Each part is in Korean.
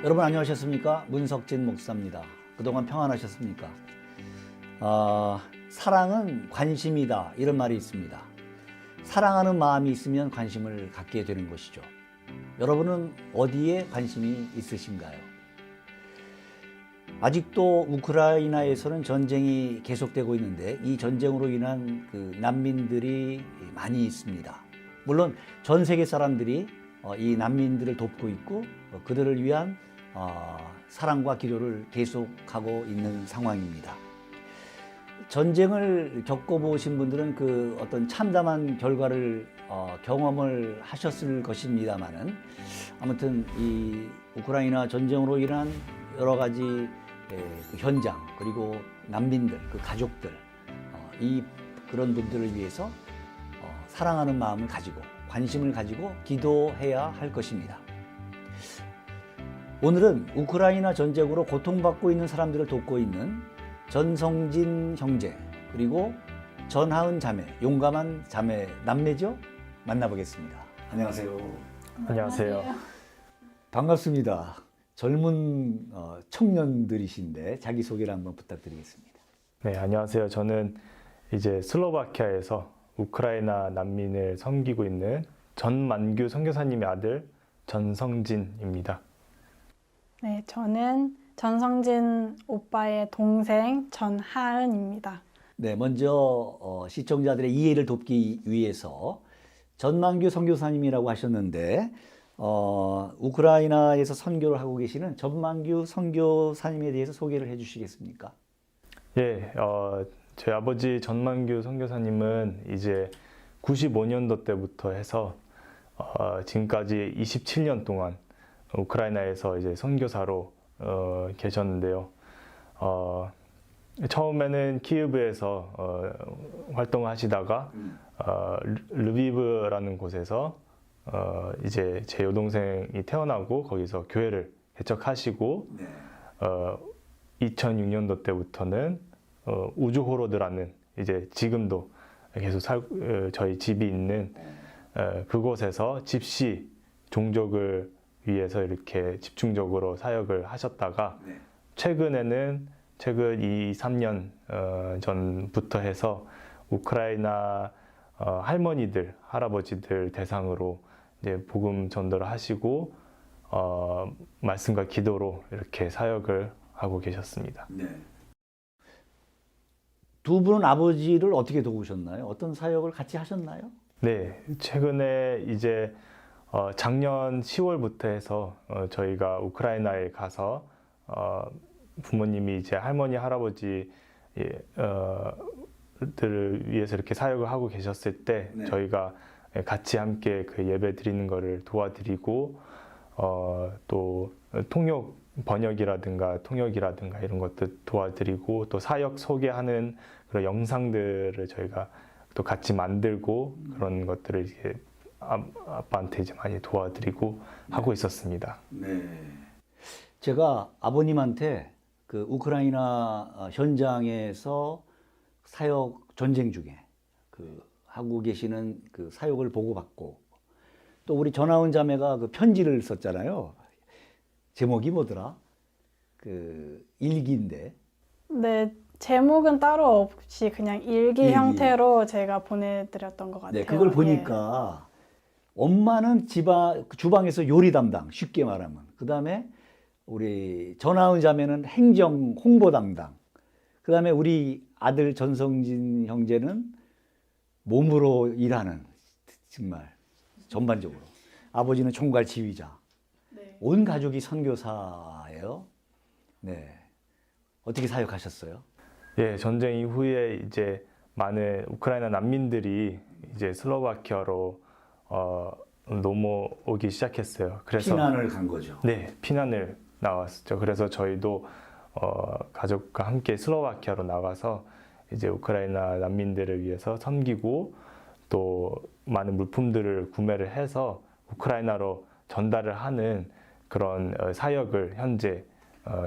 여러분 안녕하셨습니까? 문석진 목사입니다. 그동안 평안하셨습니까? 사랑은 관심이다 이런 말이 있습니다. 사랑하는 마음이 있으면 관심을 갖게 되는 것이죠. 여러분은 어디에 관심이 있으신가요? 아직도 우크라이나에서는 전쟁이 계속되고 있는데 이 전쟁으로 인한 난민들이 많이 있습니다. 물론 전 세계 사람들이 이 난민들을 돕고 있고 그들을 위한 사랑과 기도를 계속하고 있는 상황입니다. 전쟁을 겪어보신 분들은 어떤 참담한 결과를 경험을 하셨을 것입니다만은 아무튼 이 우크라이나 전쟁으로 인한 여러 가지 현장 그리고 난민들, 가족들 그런 분들을 위해서 사랑하는 마음을 가지고 관심을 가지고 기도해야 할 것입니다. 오늘은 우크라이나 전쟁으로 고통받고 있는 사람들을 돕고 있는 전성진 형제 그리고 전하은 자매, 용감한 자매 남매죠? 만나보겠습니다. 안녕하세요. 안녕하세요. 반갑습니다. 젊은 청년들이신데 자기소개를 한번 부탁드리겠습니다. 네, 안녕하세요. 저는 이제 슬로바키아에서 우크라이나 난민을 섬기고 있는 전만규 선교사님의 아들 전성진입니다. 네, 저는 전성진 오빠의 동생 전하은입니다. 네, 먼저 시청자들의 이해를 돕기 위해서 전만규 선교사님이라고 하셨는데 우크라이나에서 선교를 하고 계시는 전만규 선교사님에 대해서 소개를 해주시겠습니까? 예, 저희 아버지 전만규 선교사님은 이제 95년도 때부터 해서 지금까지 27년 동안 우크라이나에서 이제 선교사로 계셨는데요. 처음에는 키예브에서 활동하시다가 르비브라는 곳에서 이제 제 여동생이 태어나고 거기서 교회를 개척하시고 2006년도 때부터는 우주호로드라는 이제 지금도 계속 저희 집이 있는 그곳에서 집시 종족을 위해서 이렇게 집중적으로 사역을 하셨다가 최근 2, 3년 전부터 해서 우크라이나 할머니들, 할아버지들 대상으로 이제 복음 전도를 하시고 말씀과 기도로 이렇게 사역을 하고 계셨습니다. 네. 두 분은 아버지를 어떻게 도우셨나요? 어떤 사역을 같이 하셨나요? 네, 최근에 이제 작년 10월부터 해서 저희가 우크라이나에 가서 부모님이 이제 할머니, 할아버지 들을 위해서 이렇게 사역을 하고 계셨을 때 저희가 같이 함께 예배 드리는 것을 도와드리고 또 번역이라든가 통역이라든가 이런 것도 도와드리고 또 사역 소개하는 그런 영상들을 저희가 또 같이 만들고 그런 것들을 이제 아빠한테 이제 많이 도와드리고 하고 있었습니다. 네. 제가 아버님한테 우크라이나 현장에서 사역 전쟁 중에 하고 계시는 사역을 보고받고 또 우리 전하은 자매가 편지를 썼잖아요. 제목이 뭐더라? 일기인데. 네, 제목은 따로 없이 그냥 일기 형태로 제가 보내드렸던 것 같아요. 네, 그걸 보니까 엄마는 주방에서 요리 담당, 쉽게 말하면. 그 다음에 우리 전하은 자매는 행정 홍보 담당. 그 다음에 우리 아들 전성진 형제는 몸으로 일하는, 정말 전반적으로. 아버지는 총괄 지휘자. 네. 온 가족이 선교사예요. 네. 어떻게 사역하셨어요? 예, 전쟁 이후에 이제 많은 우크라이나 난민들이 이제 슬로바키아로 넘어오기 시작했어요. 그래서 피난을 간 거죠. 네, 피난을 나왔었죠. 그래서 저희도 가족과 함께 슬로바키아로 나가서 이제 우크라이나 난민들을 위해서 섬기고 또 많은 물품들을 구매를 해서 우크라이나로 전달을 하는 그런 사역을 현재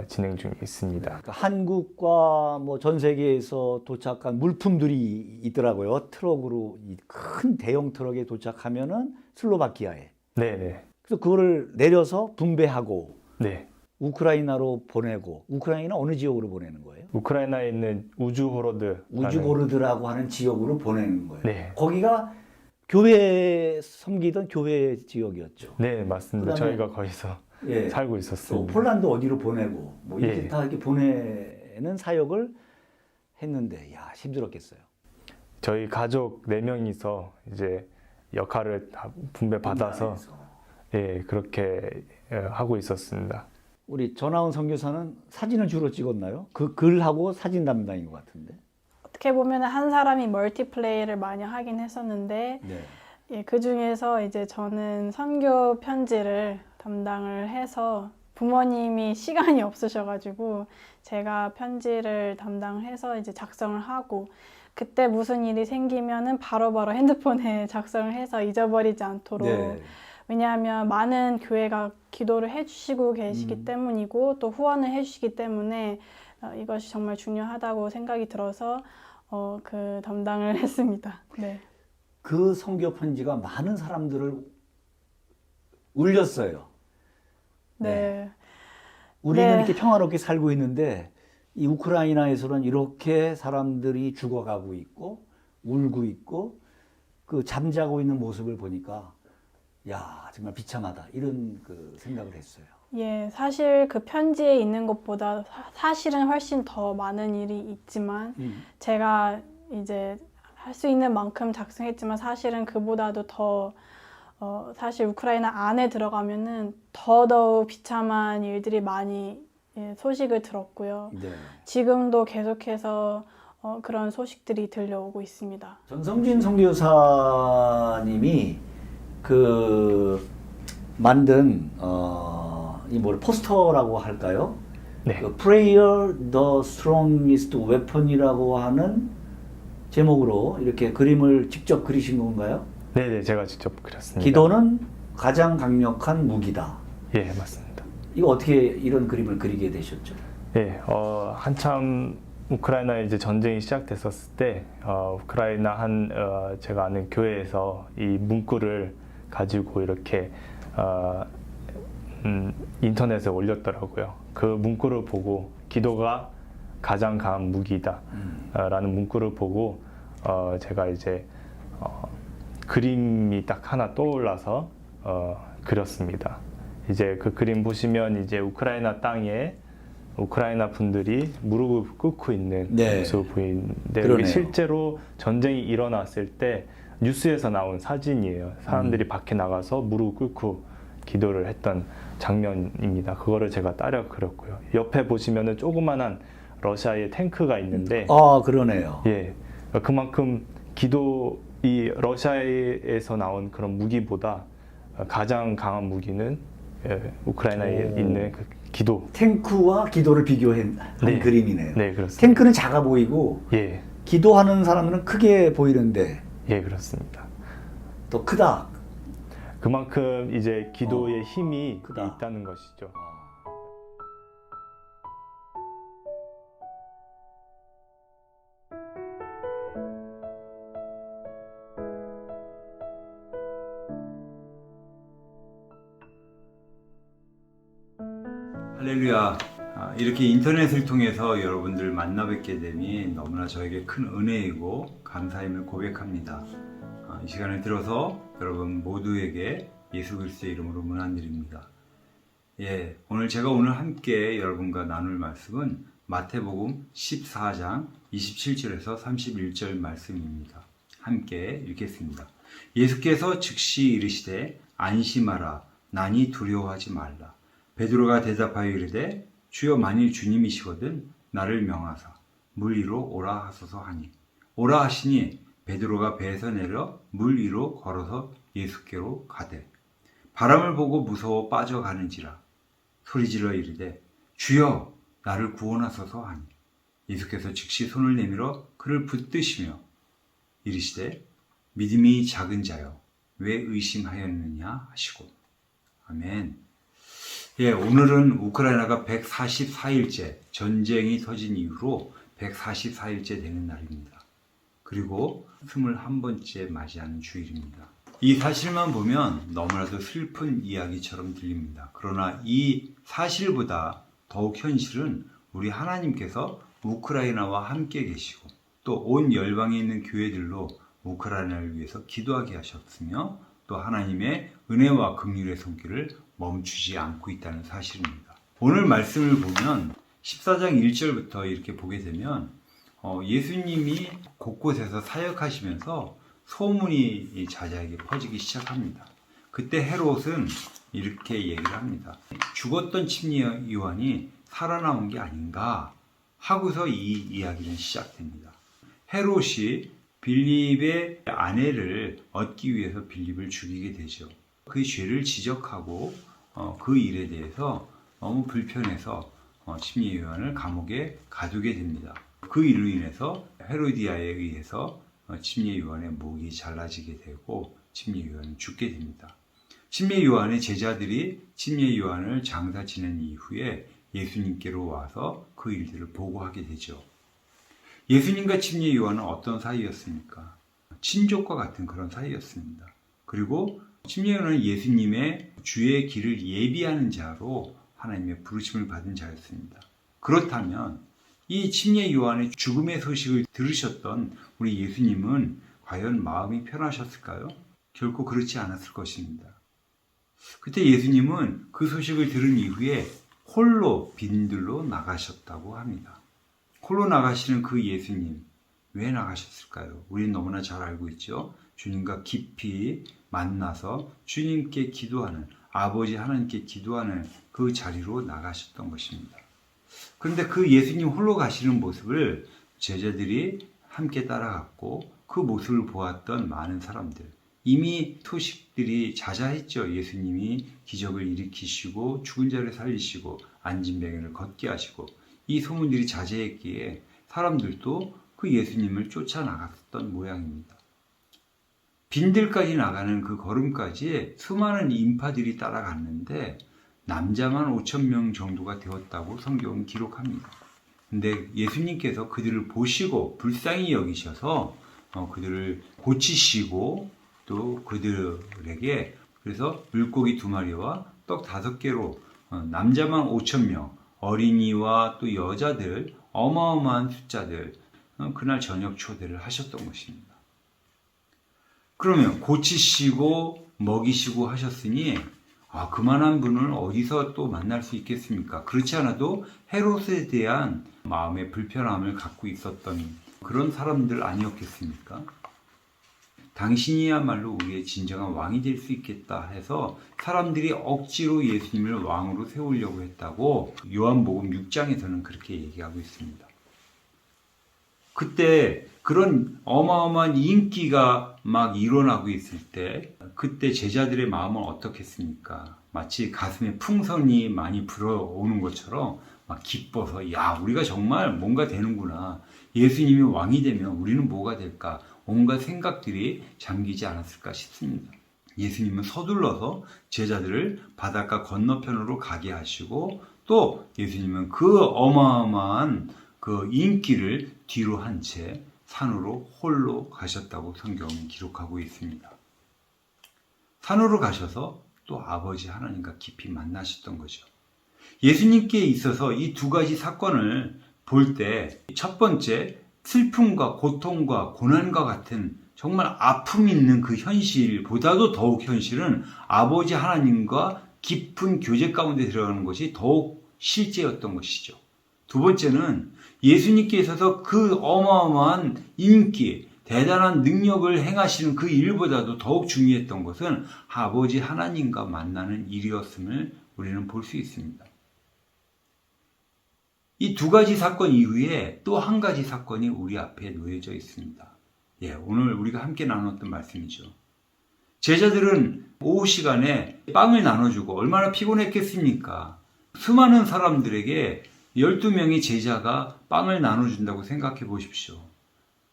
진행 중에 있습니다. 그러니까 한국과 전 세계에서 도착한 물품들이 있더라고요. 트럭으로 큰 대형 트럭에 도착하면은 슬로바키아에. 네네. 그래서 그거를 내려서 분배하고 네. 우크라이나로 보내고 우크라이나 어느 지역으로 보내는 거예요? 우크라이나에 있는 우주호로드 우주고르드라고 하는 지역으로 보내는 거예요. 네. 거기가 교회 섬기던 교회 지역이었죠. 네, 맞습니다. 그다음에- 저희가 거기서 예. 살고 또 있었습니다. 폴란드 어디로 보내고 뭐 이렇게 예. 다 이렇게 보내는 사역을 했는데 야 힘들었겠어요. 저희 가족 4명이서 이제 역할을 다 분배받아서 예, 그렇게 하고 있었습니다. 우리 전하훈 선교사는 사진을 주로 찍었나요? 그 글하고 사진 담당인 것 같은데. 어떻게 보면 한 사람이 멀티플레이를 많이 하긴 했었는데 네. 예, 그 중에서 이제 저는 선교 편지를 담당을 해서 부모님이 시간이 없으셔가지고 제가 편지를 담당해서 이제 작성을 하고 그때 무슨 일이 생기면은 바로바로 핸드폰에 작성을 해서 잊어버리지 않도록 네. 왜냐하면 많은 교회가 기도를 해주시고 계시기 때문이고 또 후원을 해주시기 때문에 이것이 정말 중요하다고 생각이 들어서 그 담당을 했습니다. 네. 그 선교 편지가 많은 사람들을 울렸어요. 네. 우리는 네. 이렇게 평화롭게 살고 있는데 이 우크라이나에서는 이렇게 사람들이 죽어가고 있고 울고 있고 그 잠자고 있는 모습을 보니까 야 정말 비참하다 이런 그 생각을 했어요. 예, 사실 그 편지에 있는 것보다 사실은 훨씬 더 많은 일이 있지만 제가 이제 할 수 있는 만큼 작성했지만 사실은 그보다도 더 사실 우크라이나 안에 들어가면은 더더욱 비참한 일들이 많이 소식을 들었고요. 네. 지금도 계속해서 그런 소식들이 들려오고 있습니다. 전성진 선교사님이 그 만든 이 뭐 포스터라고 할까요? 네. 그 Prayer the Strongest Weapon이라고 하는 제목으로 이렇게 그림을 직접 그리신 건가요? 네, 네, 제가 직접 그렸습니다. 기도는 가장 강력한 무기다. 예, 맞습니다. 이거 어떻게 이런 그림을 그리게 되셨죠? 예, 한참 우크라이나에 이제 전쟁이 시작됐었을 때 우크라이나 제가 아는 교회에서 이 문구를 가지고 이렇게 인터넷에 올렸더라고요. 그 문구를 보고 기도가 가장 강한 무기다 라는 문구를 보고 제가 이제 그림이 딱 하나 떠올라서 그렸습니다. 이제 그 그림 보시면 이제 우크라이나 땅에 우크라이나 분들이 무릎을 꿇고 있는 네. 모습을 보이는데 그러네요. 이게 실제로 전쟁이 일어났을 때 뉴스에서 나온 사진이에요. 사람들이 밖에 나가서 무릎 꿇고 기도를 했던 장면입니다. 그거를 제가 따라 그렸고요. 옆에 보시면은 조그만한 러시아의 탱크가 있는데 아 그러네요. 예, 그만큼 이 러시아에서 나온 그런 무기보다 가장 강한 무기는 우크라이나에 오. 있는 그 기도. 탱크와 기도를 비교한 네. 그림이네요. 네, 그렇습니다. 탱크는 작아 보이고 예, 기도하는 사람은 크게 보이는데 예, 그렇습니다. 더 크다. 그만큼 이제 기도의 힘이 크다. 있다는 것이죠. 할렐루야. 이렇게 인터넷을 통해서 여러분들 만나 뵙게 되니 너무나 저에게 큰 은혜이고 감사임을 고백합니다. 이 시간을 들어서 여러분 모두에게 예수 그리스도의 이름으로 문안드립니다. 예, 제가 오늘 함께 여러분과 나눌 말씀은 마태복음 14장 27절에서 31절 말씀입니다. 함께 읽겠습니다. 예수께서 즉시 이르시되 안심하라 나니 두려워하지 말라. 베드로가 대답하여 이르되 주여 만일 주님이시거든 나를 명하사 물 위로 오라 하소서 하니 오라 하시니 베드로가 배에서 내려 물 위로 걸어서 예수께로 가되 바람을 보고 무서워 빠져가는지라 소리질러 이르되 주여 나를 구원하소서 하니 예수께서 즉시 손을 내밀어 그를 붙드시며 이르시되 믿음이 작은 자여 왜 의심하였느냐 하시고 아멘. 예, 오늘은 우크라이나가 144일째 전쟁이 터진 이후로 144일째 되는 날입니다. 그리고 21번째 맞이하는 주일입니다. 이 사실만 보면 너무나도 슬픈 이야기처럼 들립니다. 그러나 이 사실보다 더욱 현실은 우리 하나님께서 우크라이나와 함께 계시고 또 온 열방에 있는 교회들로 우크라이나를 위해서 기도하게 하셨으며 또 하나님의 은혜와 긍휼의 손길을 멈추지 않고 있다는 사실입니다. 오늘 말씀을 보면 14장 1절부터 이렇게 보게 되면 예수님이 곳곳에서 사역하시면서 소문이 자자하게 퍼지기 시작합니다. 그때 헤롯은 이렇게 얘기를 합니다. 죽었던 침례 요한이 살아나온 게 아닌가 하고서 이 이야기는 시작됩니다. 헤롯이 빌립의 아내를 얻기 위해서 빌립을 죽이게 되죠. 그 죄를 지적하고 그 일에 대해서 너무 불편해서 침례 요한을 감옥에 가두게 됩니다. 그 일로 인해서 헤로디아에 의해서 침례 요한의 목이 잘라지게 되고 침례 요한은 죽게 됩니다. 침례 요한의 제자들이 침례 요한을 장사 지낸 이후에 예수님께로 와서 그 일들을 보고하게 되죠. 예수님과 침례 요한은 어떤 사이였습니까? 친족과 같은 그런 사이였습니다. 그리고 침례 요한은 예수님의 주의 길을 예비하는 자로 하나님의 부르심을 받은 자였습니다. 그렇다면 이 침례 요한의 죽음의 소식을 들으셨던 우리 예수님은 과연 마음이 편하셨을까요? 결코 그렇지 않았을 것입니다. 그때 예수님은 그 소식을 들은 이후에 홀로 빈들로 나가셨다고 합니다. 홀로 나가시는 그 예수님, 왜 나가셨을까요? 우리는 너무나 잘 알고 있죠. 주님과 깊이 만나서 주님께 기도하는, 아버지 하나님께 기도하는 그 자리로 나가셨던 것입니다. 그런데 그 예수님 홀로 가시는 모습을 제자들이 함께 따라갔고 그 모습을 보았던 많은 사람들, 이미 소식들이 자자했죠. 예수님이 기적을 일으키시고 죽은 자를 살리시고 앉은 병인을 걷게 하시고 이 소문들이 자제했기에 사람들도 그 예수님을 쫓아나갔던 모양입니다. 빈들까지 나가는 그 걸음까지 수많은 인파들이 따라갔는데 남자만 5,000명 정도가 되었다고 성경은 기록합니다. 근데 예수님께서 그들을 보시고 불쌍히 여기셔서 그들을 고치시고 또 그들에게 그래서 물고기 2마리와 떡 5개로 남자만 5,000명, 어린이와 또 여자들, 어마어마한 숫자들 그날 저녁 초대를 하셨던 것입니다. 그러면 고치시고 먹이시고 하셨으니 그만한 분을 어디서 또 만날 수 있겠습니까? 그렇지 않아도 헤롯에 대한 마음의 불편함을 갖고 있었던 그런 사람들 아니었겠습니까? 당신이야말로 우리의 진정한 왕이 될 수 있겠다 해서 사람들이 억지로 예수님을 왕으로 세우려고 했다고 요한복음 6장에서는 그렇게 얘기하고 있습니다. 그때 그런 어마어마한 인기가 막 일어나고 있을 때 그때 제자들의 마음은 어떻겠습니까? 마치 가슴에 풍선이 많이 불어오는 것처럼 막 기뻐서 야 우리가 정말 뭔가 되는구나. 예수님이 왕이 되면 우리는 뭐가 될까? 온갖 생각들이 잠기지 않았을까 싶습니다. 예수님은 서둘러서 제자들을 바닷가 건너편으로 가게 하시고 또 예수님은 그 어마어마한 그 인기를 뒤로 한 채 산으로 홀로 가셨다고 성경은 기록하고 있습니다. 산으로 가셔서 또 아버지 하나님과 깊이 만나셨던 거죠. 예수님께 있어서 이 2가지 사건을 볼 때 첫 번째 슬픔과 고통과 고난과 같은 정말 아픔 있는 그 현실보다도 더욱 현실은 아버지 하나님과 깊은 교제 가운데 들어가는 것이 더욱 실제였던 것이죠. 두 번째는 예수님께 있어서 그 어마어마한 인기, 대단한 능력을 행하시는 그 일보다도 더욱 중요했던 것은 아버지 하나님과 만나는 일이었음을 우리는 볼 수 있습니다. 이 2가지 사건 이후에 또 한 가지 사건이 우리 앞에 놓여져 있습니다. 오늘 우리가 함께 나눴던 말씀이죠. 제자들은 오후 시간에 빵을 나눠주고 얼마나 피곤했겠습니까? 수많은 사람들에게 12명의 제자가 빵을 나눠준다고 생각해 보십시오.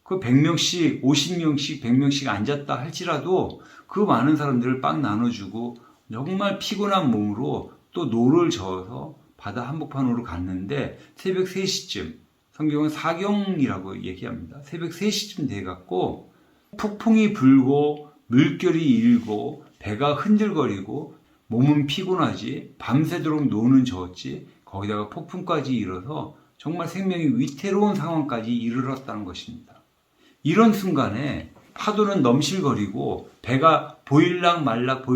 그 100명씩, 50명씩, 100명씩 앉았다 할지라도 그 많은 사람들을 빵 나눠주고 정말 피곤한 몸으로 또 노를 저어서 바다 한복판으로 갔는데 새벽 3시쯤, 성경은 사경이라고 얘기합니다. 새벽 3시쯤 돼갖고 폭풍이 불고 물결이 일고 배가 흔들거리고 몸은 피곤하지 밤새도록 노는 저었지 거기다가 폭풍까지 일어서 정말 생명이 위태로운 상황까지 이르렀다는 것입니다. 이런 순간에 파도는 넘실거리고 배가 보일락 말락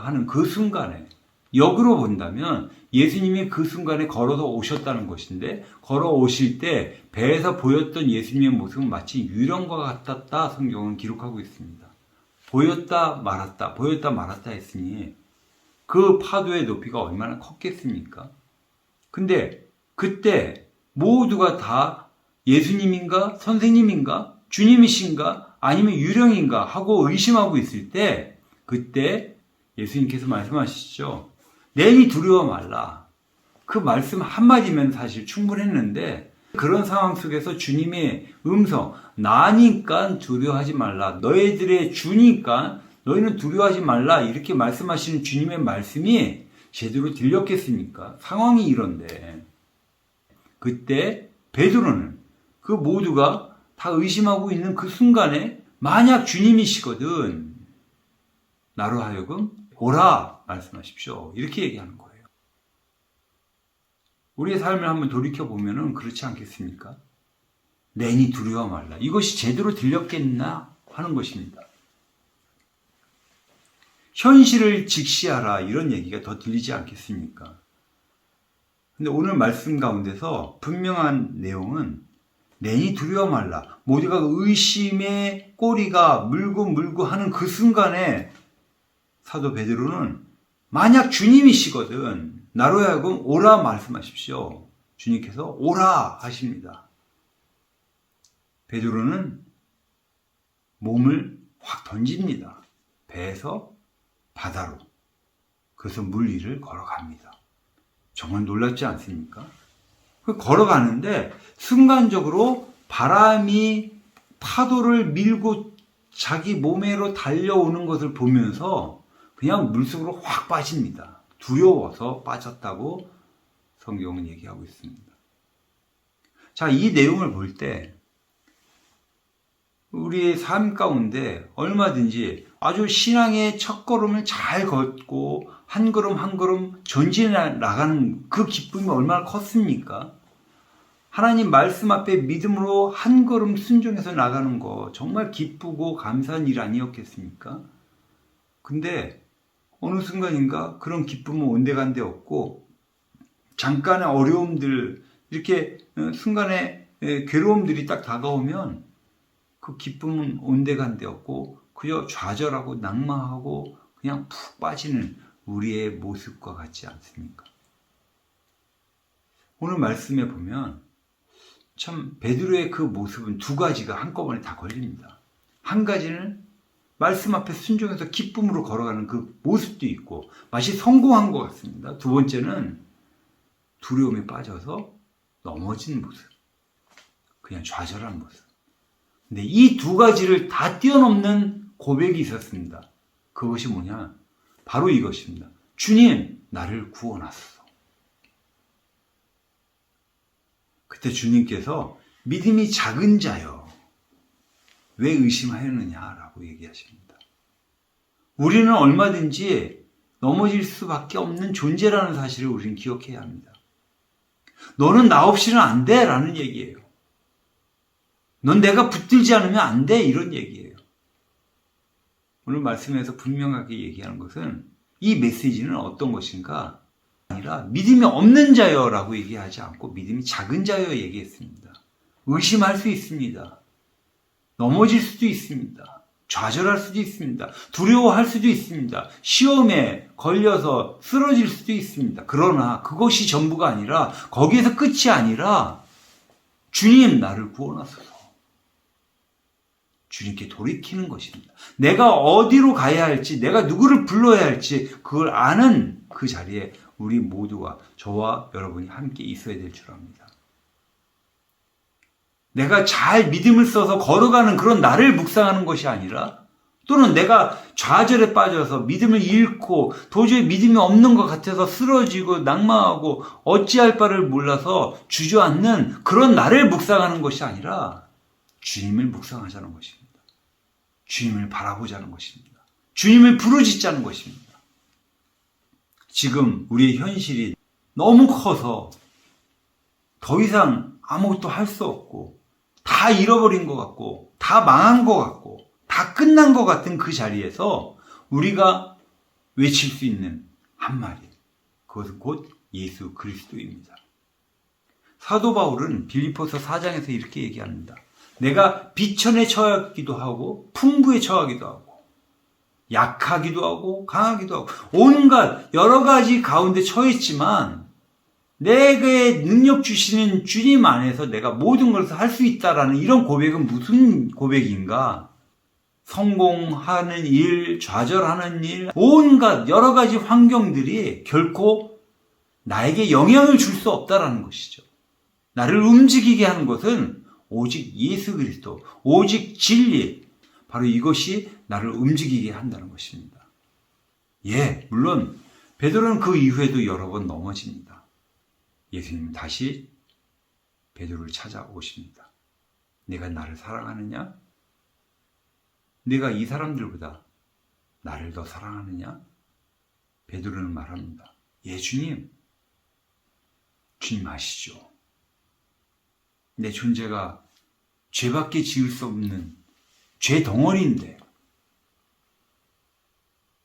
하는 그 순간에 역으로 본다면 예수님이 그 순간에 걸어서 오셨다는 것인데 걸어오실 때 배에서 보였던 예수님의 모습은 마치 유령과 같았다 성경은 기록하고 있습니다. 보였다 말았다 했으니 그 파도의 높이가 얼마나 컸겠습니까? 근데 그때 모두가 다 예수님인가 선생님인가 주님이신가 아니면 유령인가 하고 의심하고 있을 때 그때 예수님께서 말씀하시죠. 내니 두려워 말라. 그 말씀 한마디면 사실 충분했는데 그런 상황 속에서 주님의 음성 나니까 두려워하지 말라. 너희들의 주니까 너희는 두려워하지 말라. 이렇게 말씀하시는 주님의 말씀이 제대로 들렸겠습니까? 상황이 이런데 그때 베드로는 그 모두가 다 의심하고 있는 그 순간에 만약 주님이시거든 나로 하여금 오라 말씀하십시오. 이렇게 얘기하는 거예요. 우리의 삶을 한번 돌이켜보면 그렇지 않겠습니까? 내니 두려워 말라. 이것이 제대로 들렸겠나 하는 것입니다. 현실을 직시하라 이런 얘기가 더 들리지 않겠습니까? 근데 오늘 말씀 가운데서 분명한 내용은 내니 두려워 말라. 모두가 의심의 꼬리가 물고 하는 그 순간에 사도 베드로는 만약 주님이시거든 나로 하여금 오라 말씀하십시오. 주님께서 오라 하십니다. 베드로는 몸을 확 던집니다. 배에서 바다로. 그래서 물 위를 걸어갑니다. 정말 놀랍지 않습니까? 걸어가는데 순간적으로 바람이 파도를 밀고 자기 몸에로 달려오는 것을 보면서 그냥 물속으로 확 빠집니다. 두려워서 빠졌다고 성경은 얘기하고 있습니다. 자, 이 내용을 볼 때 우리의 삶 가운데 얼마든지 아주 신앙의 첫걸음을 잘 걷고 한 걸음 한 걸음 전진해 나가는 그 기쁨이 얼마나 컸습니까? 하나님 말씀 앞에 믿음으로 한 걸음 순종해서 나가는 거 정말 기쁘고 감사한 일 아니었겠습니까? 근데 어느 순간인가 그런 기쁨은 온데간데 없고 잠깐의 어려움들 이렇게 순간에 괴로움들이 딱 다가오면 그 기쁨은 온데간데 없고 그저 좌절하고 낙망하고 그냥 푹 빠지는 우리의 모습과 같지 않습니까? 오늘 말씀에 보면 참 베드로의 그 모습은 두 가지가 한꺼번에 다 걸립니다. 한 가지는 말씀 앞에 순종해서 기쁨으로 걸어가는 그 모습도 있고 마치 성공한 것 같습니다. 두 번째는 두려움에 빠져서 넘어진 모습, 그냥 좌절한 모습. 근데 이 두 가지를 다 뛰어넘는 고백이 있었습니다. 그것이 뭐냐? 바로 이것입니다. 주님, 나를 구원하소서. 그때 주님께서 믿음이 작은 자여, 왜 의심하였느냐라고 얘기하십니다. 우리는 얼마든지 넘어질 수밖에 없는 존재라는 사실을 우리는 기억해야 합니다. 너는 나 없이는 안 돼 라는 얘기예요. 넌 내가 붙들지 않으면 안 돼 이런 얘기예요. 오늘 말씀에서 분명하게 얘기하는 것은 이 메시지는 어떤 것인가 아니라 믿음이 없는 자여라고 얘기하지 않고 믿음이 작은 자여 얘기했습니다. 의심할 수 있습니다. 넘어질 수도 있습니다. 좌절할 수도 있습니다. 두려워할 수도 있습니다. 시험에 걸려서 쓰러질 수도 있습니다. 그러나 그것이 전부가 아니라 거기에서 끝이 아니라 주님 나를 구원하소서. 주님께 돌이키는 것입니다. 내가 어디로 가야 할지, 내가 누구를 불러야 할지 그걸 아는 그 자리에 우리 모두가 저와 여러분이 함께 있어야 될 줄 압니다. 내가 잘 믿음을 써서 걸어가는 그런 나를 묵상하는 것이 아니라 또는 내가 좌절에 빠져서 믿음을 잃고 도저히 믿음이 없는 것 같아서 쓰러지고 낙망하고 어찌할 바를 몰라서 주저앉는 그런 나를 묵상하는 것이 아니라 주님을 묵상하자는 것입니다. 주님을 바라보자는 것입니다. 주님을 부르짖자는 것입니다. 지금 우리의 현실이 너무 커서 더 이상 아무것도 할 수 없고 다 잃어버린 것 같고 다 망한 것 같고 다 끝난 것 같은 그 자리에서 우리가 외칠 수 있는 한마디, 그것은 곧 예수 그리스도입니다. 사도 바울은 빌립보서 4장에서 이렇게 얘기합니다. 내가 비천에 처하기도 하고 풍부에 처하기도 하고 약하기도 하고 강하기도 하고 온갖 여러 가지 가운데 처했지만 내게 능력 주시는 주님 안에서 내가 모든 것을 할 수 있다라는 이런 고백은 무슨 고백인가? 성공하는 일, 좌절하는 일, 온갖 여러 가지 환경들이 결코 나에게 영향을 줄 수 없다라는 것이죠. 나를 움직이게 하는 것은 오직 예수 그리스도, 오직 진리, 바로 이것이 나를 움직이게 한다는 것입니다. 예, 물론 베드로는 그 이후에도 여러 번 넘어집니다. 예수님은 다시 베드로를 찾아오십니다. 내가 나를 사랑하느냐? 내가 이 사람들보다 나를 더 사랑하느냐? 베드로는 말합니다. 예, 주님. 주님 아시죠? 내 존재가 죄밖에 지을 수 없는 죄 덩어리인데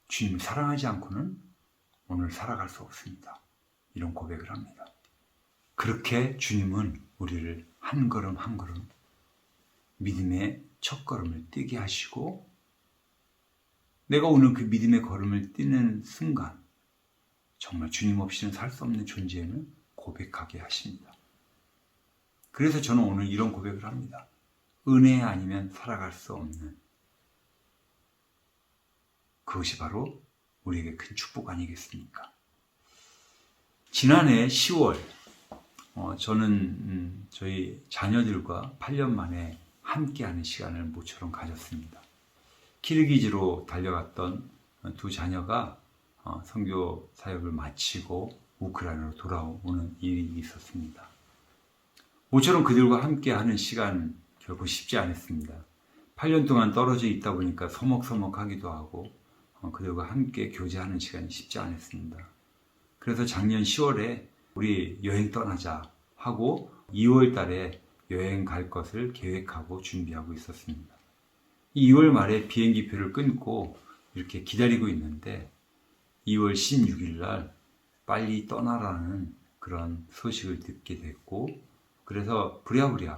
주님을 사랑하지 않고는 오늘 살아갈 수 없습니다. 이런 고백을 합니다. 그렇게 주님은 우리를 한 걸음 한 걸음 믿음의 첫 걸음을 뛰게 하시고 내가 오늘 그 믿음의 걸음을 뛰는 순간 정말 주님 없이는 살 수 없는 존재임을 고백하게 하십니다. 그래서 저는 오늘 이런 고백을 합니다. 은혜 아니면 살아갈 수 없는 그것이 바로 우리에게 큰 축복 아니겠습니까? 지난해 10월 저는 저희 자녀들과 8년 만에 함께하는 시간을 모처럼 가졌습니다. 키르기즈로 달려갔던 두 자녀가 선교 사역을 마치고 우크라이나로 돌아오는 일이 있었습니다. 모처럼 그들과 함께하는 시간 결코 쉽지 않았습니다. 8년 동안 떨어져 있다 보니까 서먹서먹하기도 하고 그들과 함께 교제하는 시간이 쉽지 않았습니다. 그래서 작년 10월에 우리 여행 떠나자 하고 2월 달에 여행 갈 것을 계획하고 준비하고 있었습니다. 2월 말에 비행기표를 끊고 이렇게 기다리고 있는데 2월 16일 날 빨리 떠나라는 그런 소식을 듣게 됐고 그래서 부랴부랴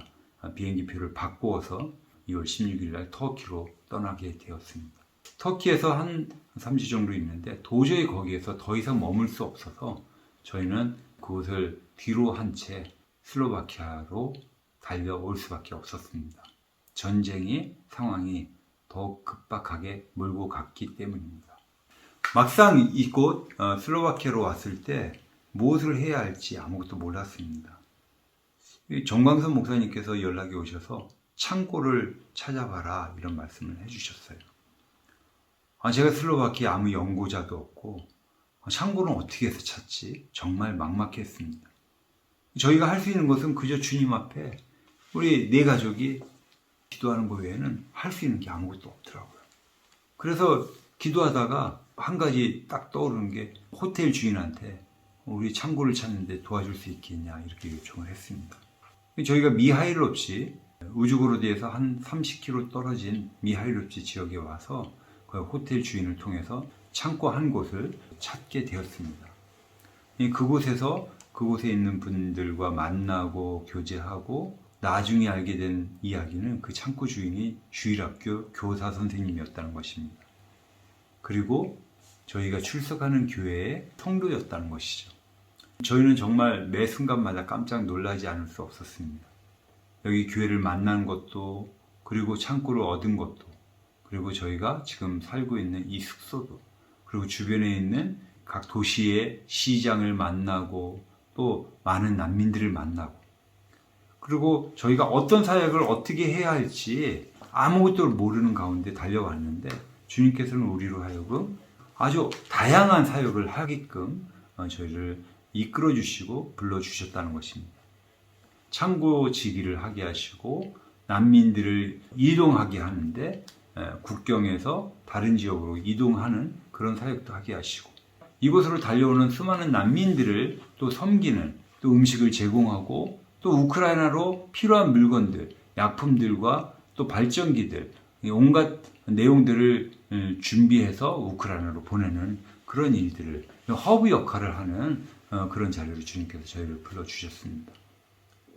비행기표를 바꾸어서 2월 16일 날 터키로 떠나게 되었습니다. 터키에서 한 3주 정도 있는데 도저히 거기에서 더 이상 머물 수 없어서 저희는 그곳을 뒤로 한 채 슬로바키아로 달려올 수밖에 없었습니다. 전쟁의 상황이 더욱 급박하게 몰고 갔기 때문입니다. 막상 이곳 슬로바키아로 왔을 때 무엇을 해야 할지 아무것도 몰랐습니다. 정광선 목사님께서 연락이 오셔서 창고를 찾아봐라 이런 말씀을 해주셨어요. 제가 슬로바키아 아무 연고자도 없고 창고는 어떻게 해서 찾지? 정말 막막했습니다. 저희가 할 수 있는 것은 그저 주님 앞에 우리 네 가족이 기도하는 것 외에는 할 수 있는 게 아무것도 없더라고요. 그래서 기도하다가 한 가지 딱 떠오르는 게 호텔 주인한테 우리 창고를 찾는데 도와줄 수 있겠냐 이렇게 요청을 했습니다. 저희가 미하일롭시 우즈고로드에서 한 30km 떨어진 미하일롭시 지역에 와서 그 호텔 주인을 통해서 창고 한 곳을 찾게 되었습니다. 그곳에서 그곳에 있는 분들과 만나고 교제하고 나중에 알게 된 이야기는 그 창고 주인이 주일학교 교사 선생님이었다는 것입니다. 그리고 저희가 출석하는 교회의 성도였다는 것이죠. 저희는 정말 매 순간마다 깜짝 놀라지 않을 수 없었습니다. 여기 교회를 만난 것도 그리고 창고를 얻은 것도 그리고 저희가 지금 살고 있는 이 숙소도 그리고 주변에 있는 각 도시의 시장을 만나고 또 많은 난민들을 만나고 그리고 저희가 어떤 사역을 어떻게 해야 할지 아무것도 모르는 가운데 달려왔는데 주님께서는 우리로 하여금 아주 다양한 사역을 하게끔 저희를 이끌어 주시고 불러주셨다는 것입니다. 창고지기를 하게 하시고 난민들을 이동하게 하는데 국경에서 다른 지역으로 이동하는 그런 사역도 하게 하시고, 이곳으로 달려오는 수많은 난민들을 또 섬기는, 또 음식을 제공하고, 또 우크라이나로 필요한 물건들, 약품들과 또 발전기들, 온갖 내용들을 준비해서 우크라이나로 보내는 그런 일들을, 허브 역할을 하는 그런 자리로 주님께서 저희를 불러주셨습니다.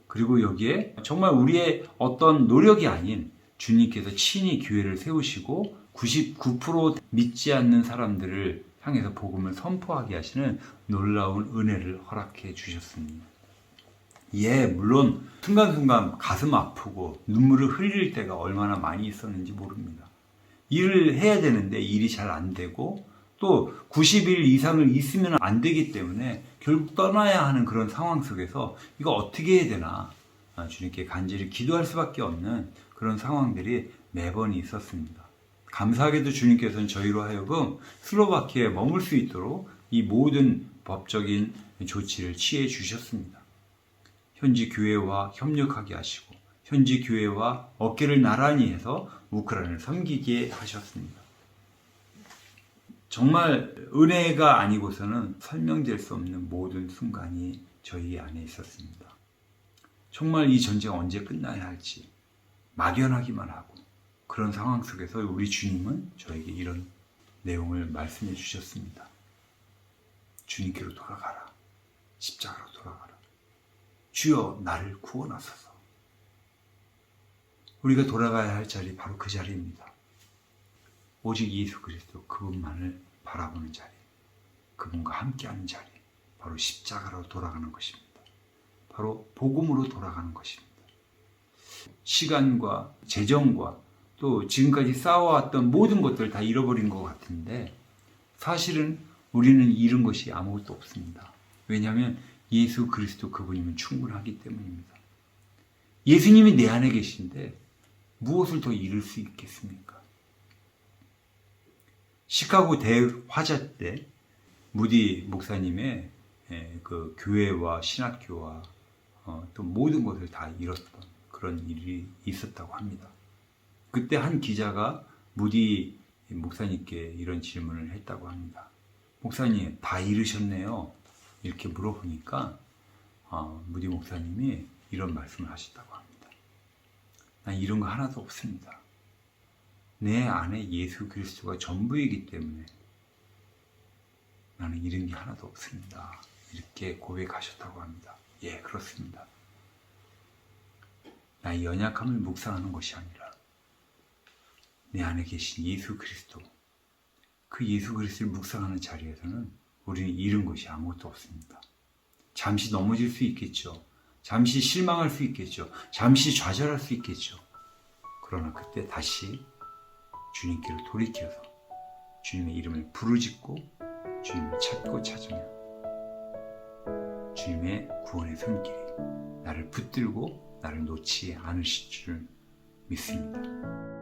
그리고 여기에 정말 우리의 어떤 노력이 아닌 주님께서 친히 교회를 세우시고 99% 믿지 않는 사람들을 향해서 복음을 선포하게 하시는 놀라운 은혜를 허락해 주셨습니다. 예, 물론 순간순간 가슴 아프고 눈물을 흘릴 때가 얼마나 많이 있었는지 모릅니다. 일을 해야 되는데 일이 잘 안 되고, 또 90일 이상을 있으면 안 되기 때문에 결국 떠나야 하는 그런 상황 속에서 이거 어떻게 해야 되나 주님께 간절히 기도할 수밖에 없는 그런 상황들이 매번 있었습니다. 감사하게도 주님께서는 저희로 하여금 슬로바키아에 머물 수 있도록 이 모든 법적인 조치를 취해 주셨습니다. 현지 교회와 협력하게 하시고 현지 교회와 어깨를 나란히 해서 우크라이나를 섬기게 하셨습니다. 정말 은혜가 아니고서는 설명될 수 없는 모든 순간이 저희 안에 있었습니다. 정말 이 전쟁 언제 끝나야 할지 막연하기만 하고, 그런 상황 속에서 우리 주님은 저에게 이런 내용을 말씀해 주셨습니다. 주님께로 돌아가라. 십자가로 돌아가라. 주여 나를 구원하소서. 우리가 돌아가야 할 자리, 바로 그 자리입니다. 오직 예수 그리스도 그분만을 바라보는 자리, 그분과 함께하는 자리, 바로 십자가로 돌아가는 것입니다. 바로 복음으로 돌아가는 것입니다. 시간과 재정과 또 지금까지 쌓아왔던 모든 것들을 다 잃어버린 것 같은데, 사실은 우리는 잃은 것이 아무것도 없습니다. 왜냐하면 예수 그리스도 그분이면 충분하기 때문입니다. 예수님이 내 안에 계신데 무엇을 더 잃을 수 있겠습니까? 시카고 대화자 때 무디 목사님의 그 교회와 신학교와 또 모든 것을 다 잃었던 그런 일이 있었다고 합니다. 그때 한 기자가 무디 목사님께 이런 질문을 했다고 합니다. 목사님, 다 잃으셨네요. 이렇게 물어보니까 무디 목사님이 이런 말씀을 하셨다고 합니다. 난 잃은 거 하나도 없습니다. 내 안에 예수 그리스도가 전부이기 때문에 나는 잃은 게 하나도 없습니다. 이렇게 고백하셨다고 합니다. 예, 그렇습니다. 나의 연약함을 묵상하는 것이 아니라 내 안에 계신 예수 그리스도, 그 예수 그리스도를 묵상하는 자리에서는 우리는 잃은 것이 아무것도 없습니다. 잠시 넘어질 수 있겠죠. 잠시 실망할 수 있겠죠. 잠시 좌절할 수 있겠죠. 그러나 그때 다시 주님께로 돌이켜서 주님의 이름을 부르짖고 주님을 찾고 찾으면 주님의 구원의 손길이 나를 붙들고 나를 놓지 않으실 줄 믿습니다.